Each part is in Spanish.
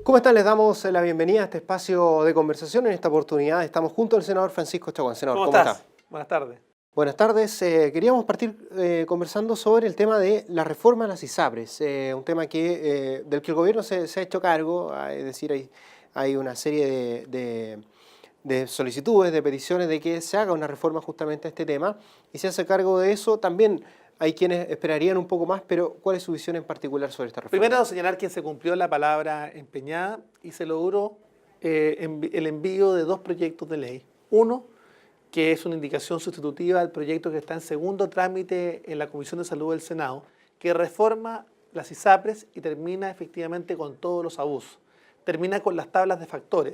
¿Cómo están? Les damos la bienvenida a este espacio de conversación. En esta oportunidad estamos junto al senador Francisco Chaguán. Senador, ¿Cómo estás? Buenas tardes. Buenas tardes. Queríamos partir conversando sobre el tema de la reforma a las ISAPRES, un tema del que el gobierno se ha hecho cargo, es decir, hay una serie de solicitudes, de peticiones de que se haga una reforma justamente a este tema y se hace cargo de eso. También hay quienes esperarían un poco más, pero ¿cuál es su visión en particular sobre esta reforma? Primero, señalar que se cumplió la palabra empeñada y se logró el envío de dos proyectos de ley. Uno, que es una indicación sustitutiva al proyecto que está en segundo trámite en la Comisión de Salud del Senado, que reforma las ISAPRES y termina efectivamente con todos los abusos. Termina con las tablas de factores.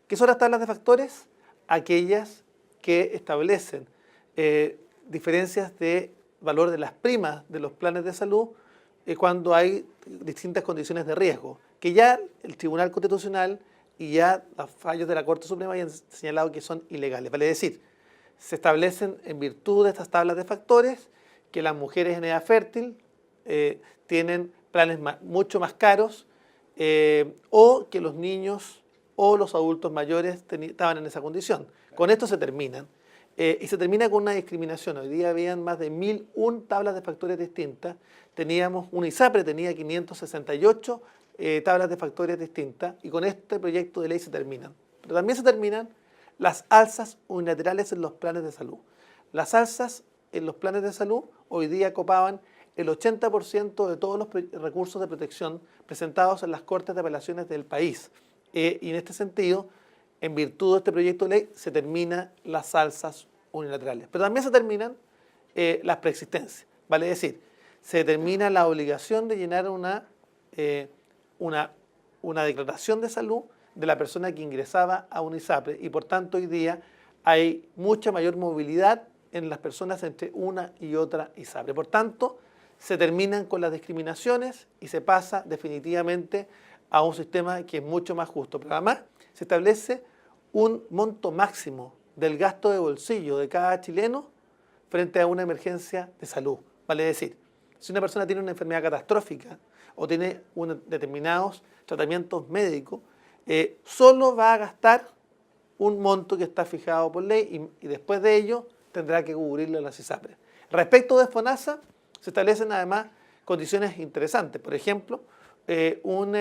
¿Qué son las tablas de factores? Aquellas que establecen diferencias de valor de las primas de los planes de salud cuando hay distintas condiciones de riesgo, que ya el Tribunal Constitucional y ya los fallos de la Corte Suprema hayan señalado que son ilegales. Vale decir, se establecen en virtud de estas tablas de factores que las mujeres en edad fértil tienen planes mucho más caros o que los niños o los adultos mayores estaban en esa condición. Con esto se terminan. Y se termina con una discriminación. Hoy día habían más de 1001 tablas de factores distintas. Teníamos, una ISAPRE tenía 568 tablas de factores distintas y con este proyecto de ley se terminan. Pero también se terminan las alzas unilaterales en los planes de salud. Las alzas en los planes de salud hoy día copaban el 80% de todos los recursos de protección presentados en las Cortes de Apelaciones del país. Y en este sentido, en virtud de este proyecto de ley, se terminan las alzas unilaterales. Pero también se terminan las preexistencias. Vale decir, se determina la obligación de llenar una declaración de salud de la persona que ingresaba a un ISAPRE y por tanto hoy día hay mucha mayor movilidad en las personas entre una y otra ISAPRE. Por tanto, se terminan con las discriminaciones y se pasa definitivamente a un sistema que es mucho más justo. Pero además se establece un monto máximo del gasto de bolsillo de cada chileno frente a una emergencia de salud. Vale decir, si una persona tiene una enfermedad catastrófica o tiene determinados tratamientos médicos, solo va a gastar un monto que está fijado por ley y después de ello tendrá que cubrirlo en las ISAPRES. Respecto de FONASA, se establecen además condiciones interesantes. Por ejemplo, un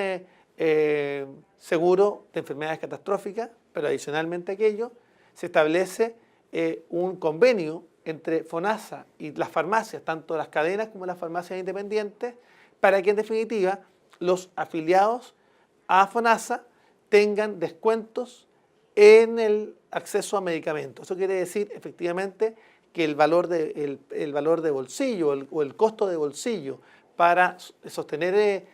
seguro de enfermedades catastróficas, pero adicionalmente a aquello, se establece un convenio entre FONASA y las farmacias, tanto las cadenas como las farmacias independientes, para que en definitiva los afiliados a FONASA tengan descuentos en el acceso a medicamentos. Eso quiere decir efectivamente que el valor de bolsillo o el costo de bolsillo para sostener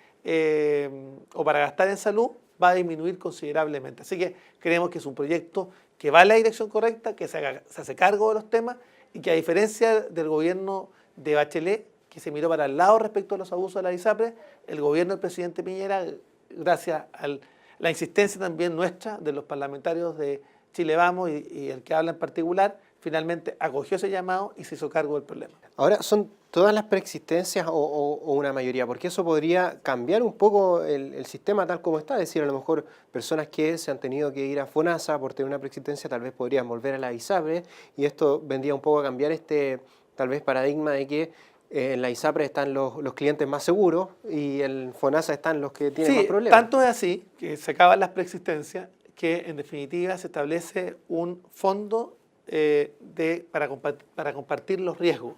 o para gastar en salud va a disminuir considerablemente. Así que creemos que es un proyecto que va en la dirección correcta, que se hace cargo de los temas y que a diferencia del gobierno de Bachelet, que se miró para el lado respecto a los abusos de la ISAPRE, el gobierno del presidente Piñera, gracias a la insistencia también nuestra, de los parlamentarios de Chile Vamos y el que habla en particular, finalmente acogió ese llamado y se hizo cargo del problema. Ahora, ¿son todas las preexistencias o una mayoría? Porque eso podría cambiar un poco el sistema tal como está. Es decir, a lo mejor personas que se han tenido que ir a FONASA por tener una preexistencia tal vez podrían volver a la ISAPRE y esto vendría un poco a cambiar tal vez paradigma de que en la ISAPRE están los clientes más seguros y en FONASA están los que tienen más problemas. Tanto es así que se acaban las preexistencias que en definitiva se establece un fondo para compartir los riesgos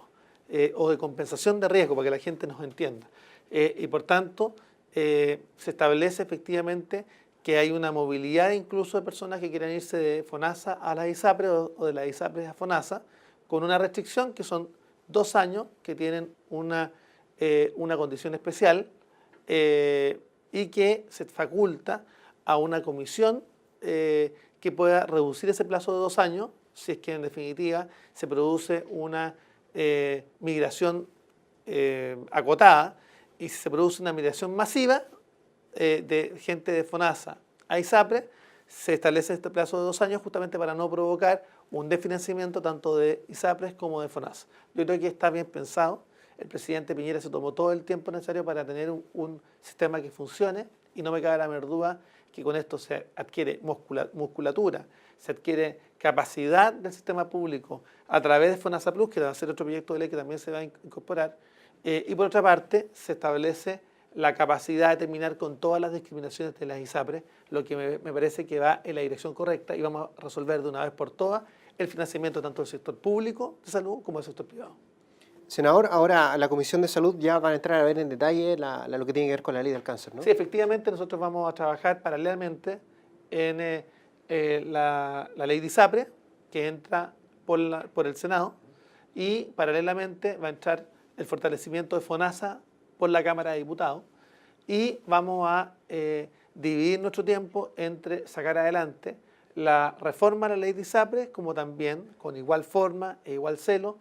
o de compensación de riesgo para que la gente nos entienda. Y por tanto se establece efectivamente que hay una movilidad incluso de personas que quieran irse de FONASA a la ISAPRE o de la ISAPRE a FONASA con una restricción que son 2 años que tienen una condición especial y que se faculta a una comisión que pueda reducir ese plazo de 2 años si es que en definitiva se produce una migración acotada y si se produce una migración masiva de gente de FONASA a ISAPRE, se establece este plazo de 2 años justamente para no provocar un desfinanciamiento tanto de ISAPRES como de FONASA. Yo creo que está bien pensado el presidente Piñera se tomó todo el tiempo necesario para tener un sistema que funcione y no me cabe la menor duda que con esto se adquiere musculatura, se adquiere capacidad del sistema público a través de FONASA Plus, que va a ser otro proyecto de ley que también se va a incorporar, y por otra parte se establece la capacidad de terminar con todas las discriminaciones de las ISAPRES, lo que me parece que va en la dirección correcta y vamos a resolver de una vez por todas el financiamiento tanto del sector público de salud como del sector privado. Senador, ahora la Comisión de Salud ya va a entrar a ver en detalle lo que tiene que ver con la ley del cáncer, ¿no? Sí, efectivamente nosotros vamos a trabajar paralelamente en la ley de ISAPRE, que entra por el Senado, y paralelamente va a entrar el fortalecimiento de FONASA por la Cámara de Diputados, y vamos a dividir nuestro tiempo entre sacar adelante la reforma a la ley de ISAPRE, como también, con igual forma e igual celo,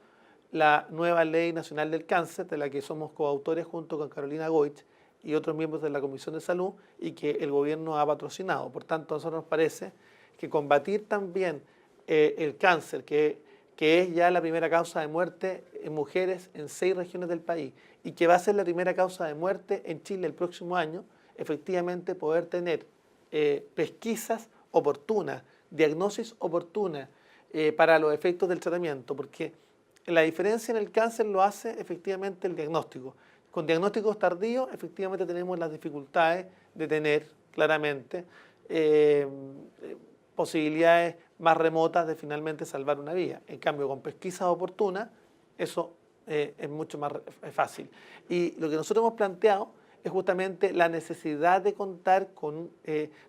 la nueva Ley Nacional del Cáncer, de la que somos coautores junto con Carolina Goich y otros miembros de la Comisión de Salud y que el gobierno ha patrocinado. Por tanto, a nosotros nos parece que combatir también el cáncer, que es ya la primera causa de muerte en mujeres en 6 regiones del país y que va a ser la primera causa de muerte en Chile el próximo año, efectivamente poder tener pesquisas oportunas, diagnosis oportuna para los efectos del tratamiento, porque la diferencia en el cáncer lo hace efectivamente el diagnóstico. Con diagnósticos tardíos, efectivamente tenemos las dificultades de tener claramente posibilidades más remotas de finalmente salvar una vida. En cambio, con pesquisas oportunas, eso es mucho más fácil. Y lo que nosotros hemos planteado es justamente la necesidad de contar con,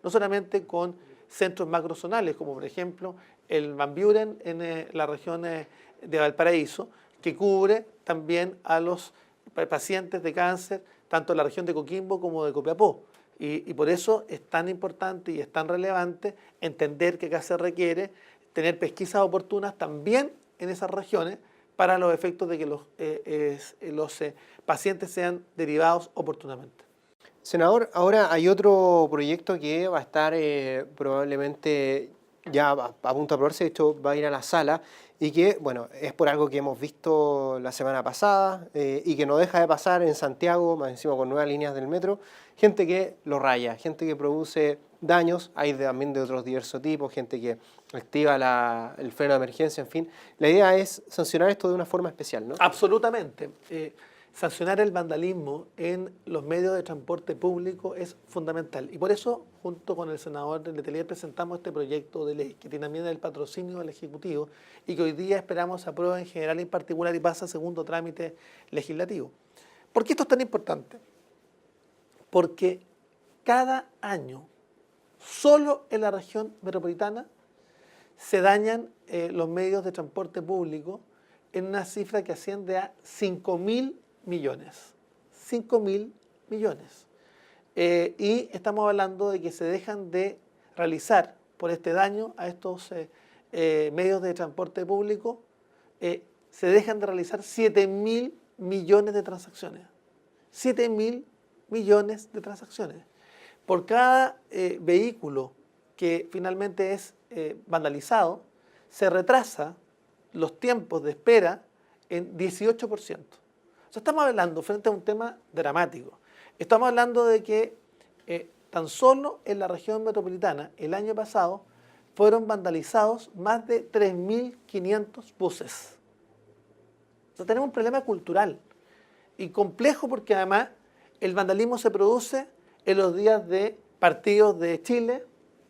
no solamente con centros macrozonales, como por ejemplo el Van Buren en la región de Valparaíso, que cubre también a los pacientes de cáncer, tanto en la región de Coquimbo como de Copiapó. Y por eso es tan importante y es tan relevante entender que acá se requiere tener pesquisas oportunas también en esas regiones para los efectos de que los pacientes sean derivados oportunamente. Senador, ahora hay otro proyecto que va a estar probablemente ya a punto de aprobarse, de hecho va a ir a la sala y que, bueno, es por algo que hemos visto la semana pasada y que no deja de pasar en Santiago, más encima con nuevas líneas del metro, gente que lo raya, gente que produce daños, hay también de otros diversos tipos, gente que activa el freno de emergencia, en fin. La idea es sancionar esto de una forma especial, ¿no? Absolutamente. Sancionar el vandalismo en los medios de transporte público es fundamental. Y por eso, junto con el senador Letelier, presentamos este proyecto de ley que tiene también el patrocinio del Ejecutivo y que hoy día esperamos se apruebe en general y en particular y pasa a segundo trámite legislativo. ¿Por qué esto es tan importante? Porque cada año, solo en la región metropolitana, se dañan los medios de transporte público en una cifra que asciende a 5.000 millones. 5.000 millones. Y estamos hablando de que se dejan de realizar por este daño a estos medios de transporte público, se dejan de realizar 7.000 millones de transacciones. 7.000 millones de transacciones. Por cada vehículo que finalmente es vandalizado, se retrasa los tiempos de espera en 18%. O sea, estamos hablando frente a un tema dramático. Estamos hablando de que tan solo en la región metropolitana el año pasado fueron vandalizados más de 3.500 buses. O sea, tenemos un problema cultural y complejo porque además el vandalismo se produce en los días de partidos de Chile,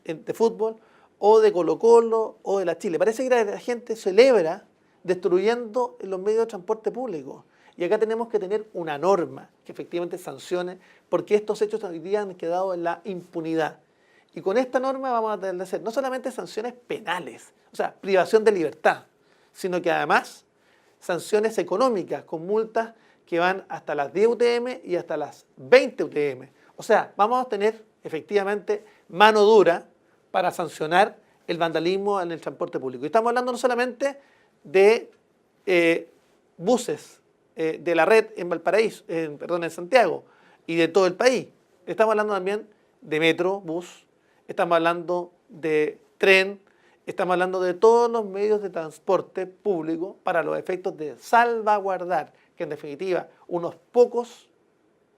de fútbol, o de Colo-Colo, o de la Chile. Parece que la gente celebra destruyendo los medios de transporte público. Y acá tenemos que tener una norma que efectivamente sancione, porque estos hechos hoy día han quedado en la impunidad. Y con esta norma vamos a tener que hacer no solamente sanciones penales, o sea, privación de libertad, sino que además sanciones económicas con multas que van hasta las 10 UTM y hasta las 20 UTM. O sea, vamos a tener efectivamente mano dura para sancionar el vandalismo en el transporte público. Y estamos hablando no solamente de buses de la red en Valparaíso, en Santiago y de todo el país. Estamos hablando también de metro, bus, estamos hablando de tren, estamos hablando de todos los medios de transporte público para los efectos de salvaguardar que en definitiva unos pocos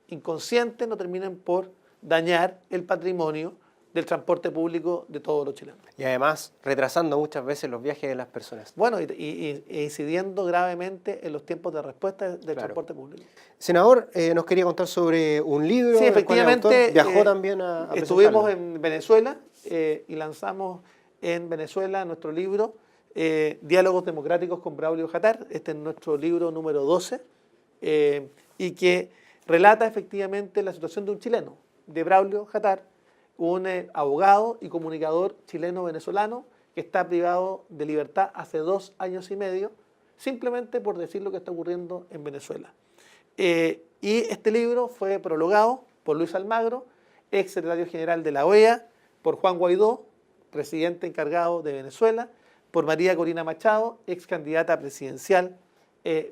inconscientes no terminen por dañar el patrimonio del transporte público de todos los chilenos. Y además retrasando muchas veces los viajes de las personas. Bueno, e incidiendo gravemente en los tiempos de respuesta del transporte público. Senador, nos quería contar sobre un libro. Sí, efectivamente. Viajó también a estuvimos presentarlo. en Venezuela y lanzamos en Venezuela nuestro libro Diálogos Democráticos con Braulio Jatar. Este es nuestro libro número 12 y que relata efectivamente la situación de un chileno, de Braulio Jatar, un abogado y comunicador chileno-venezolano que está privado de libertad hace 2 años y medio, simplemente por decir lo que está ocurriendo en Venezuela. Y este libro fue prologado por Luis Almagro, ex secretario general de la OEA, por Juan Guaidó, presidente encargado de Venezuela, por María Corina Machado, ex candidata presidencial,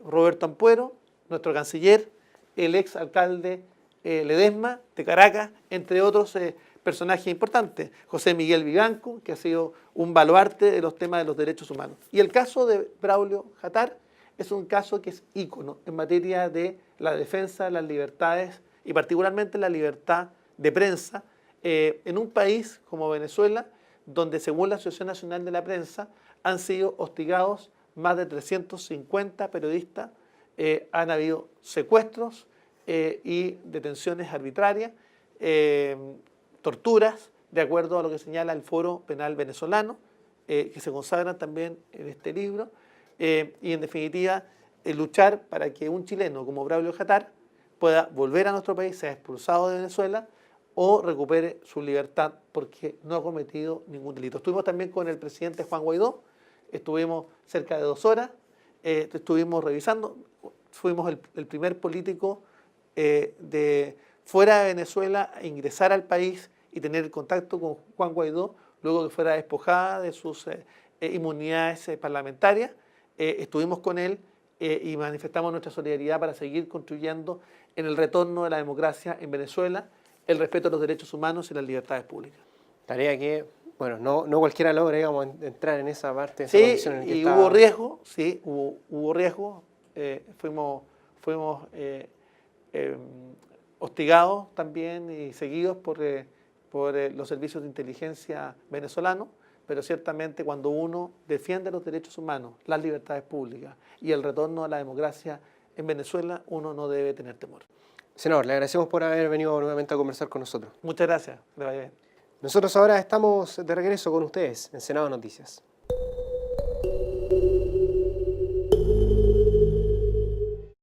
Roberto Ampuero, nuestro canciller, el ex alcalde Ledesma de Caracas, entre otros personajes importantes, José Miguel Vivanco, que ha sido un baluarte de los temas de los derechos humanos. Y el caso de Braulio Jatar es un caso que es ícono en materia de la defensa de las libertades y particularmente la libertad de prensa en un país como Venezuela, donde según la Asociación Nacional de la Prensa han sido hostigados más de 350 periodistas, han habido secuestros y detenciones arbitrarias, torturas, de acuerdo a lo que señala el Foro Penal Venezolano, que se consagran también en este libro, y en definitiva luchar para que un chileno como Braulio Jatar pueda volver a nuestro país, sea expulsado de Venezuela o recupere su libertad porque no ha cometido ningún delito. Estuvimos también con el presidente Juan Guaidó, estuvimos cerca de 2 horas, estuvimos revisando, fuimos el primer político de fuera de Venezuela a ingresar al país y tener contacto con Juan Guaidó, luego que fuera despojada de sus inmunidades parlamentarias. Estuvimos con él y manifestamos nuestra solidaridad para seguir construyendo en el retorno de la democracia en Venezuela, el respeto a los derechos humanos y las libertades públicas. Tarea que, bueno, no cualquiera logra, digamos, entrar en esa parte, en esa Sí, condición en la que y estaba. hubo riesgo, sí, hubo riesgo. Fuimos hostigados también y seguidos por los servicios de inteligencia venezolanos, pero ciertamente cuando uno defiende los derechos humanos, las libertades públicas y el retorno a la democracia en Venezuela, uno no debe tener temor. Senador, le agradecemos por haber venido nuevamente a conversar con nosotros. Muchas gracias. Que le vaya bien. Nosotros ahora estamos de regreso con ustedes en Senado Noticias.